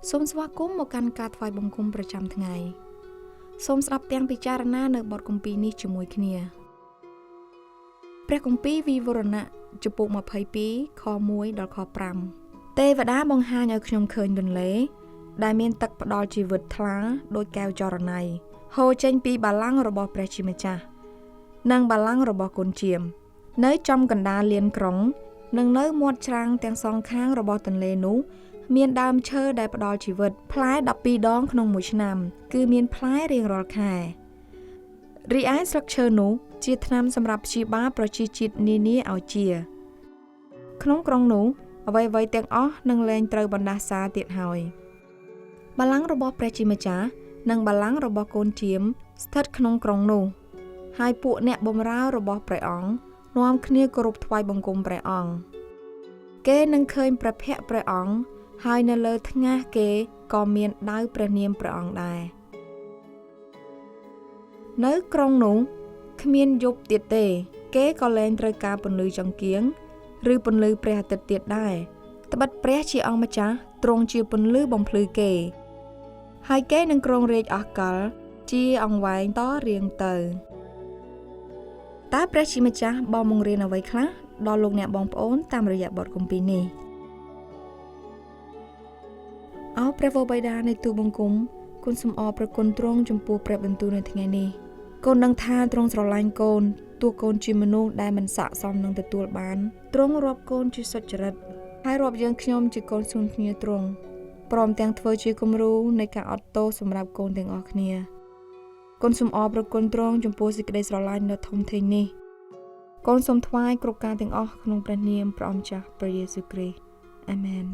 សូមស្វាគមន៍មកកាន់ការថ្វាយបង្គំប្រចាំថ្ងៃសូមស្ដាប់ទាំងពិចារណានៅបទគម្ពីរនេះជាមួយគ្នាព្រះគម្ពីរវិវរណៈចំពុក22ខ1ដល់ខ5ទេវតាបង្ហាញឲ្យខ្ញុំឃើញទន្លេដែលមានទឹកផ្ដល់ជីវិតថ្លាដោយកែវចរណៃហូរចេញពីបល្ល័ង្ករបស់ព្រះជាម្ចាស់និងបល្ល័ង្ករបស់កូនជាមនៅចំកណ្ដាលលានក្រុងនិងនៅមាត់ច្រាំងទាំងសងខាងរបស់ទន្លេនោះមានដើមឈើដែលផ្ដល់ជីវិតផ្លែ12ដងក្នុងមួយឆ្នាំគឺមានផ្លែរៀងរាល់ខែរីឯស្លឹកឈើនោះជាថ្នាំសម្រាប់ព្យាបាលប្រជាជាតិនានាឲ្យជាក្នុងក្រុងនោះអ្វីៗទាំងអស់នឹងលែងត្រូវបណ្ដាសាទៀតហើយបល្ល័ង្ករបស់ព្រះជាម្ចាស់និងបល្ល័ង្ករបស់កូនជាមស្ថិតក្នុងក្រុងនោះហើយពួកអ្នកបម្រើរបស់ព្រះអង្គនាំគ្នាគោរពថ្វាយបង្គំព្រះអង្គគេនឹងឃើញព្រះភ័ក្ត្រព្រះអង្គហើយនៅលើថ្ងាសគេក៏មានដាវព្រះនាមព្រះអង្គដែរនៅក្រុងនោះគ្មានយប់ទៀតទេគេក៏លែងត្រូវការពន្លឺចង្គៀងឬពន្លឺព្រះអាទិត្យទៀតដែរត្បិតព្រះជាអង្គម្ចាស់ទ្រង់ជាពន្លឺបំភ្លឺគេហើយគេនឹងគ្រងរាជ្យអស់កលជាអង្វែងតរៀងទៅតើព្រះជាម្ចាស់បានបង្រៀនអ្វីខ្លះដល់លោកអ្នកបងប្អូនតាមរយៈបទគម្ពីរនេះអោព្រះវរបិតានៃទូបង្គំគុណសូមអរព្រគុណទ្រង់ចំពោះព្រះបន្ទូលនៅថ្ងៃនេះកូនដឹងថាទ្រង់ស្រឡាញ់កូនទោះកូនជាមនុស្សដែលមិនស័ក្តិសមនឹងទទួលបានទ្រង់រាប់កូនជាសុចរិតហើយរាប់យើងខ្ញុំជាកូនស្ងួនគ្នាទ្រង់ព្រមទាំងធ្វើជាគំរូនៃការអត់ទោសសម្រាប់កូនទាំងអស់គ្នាកូនសូមអរព្រគុណទ្រង់ចំពោះសេចក្តីស្រឡាញ់ដ៏ធំធេងនេះកូនសូមថ្វាយគ្រប់ការទាំងអស់ក្នុងព្រះនាមព្រះអម្ចាស់ព្រះយេស៊ូវគ្រីស្ទអាមែន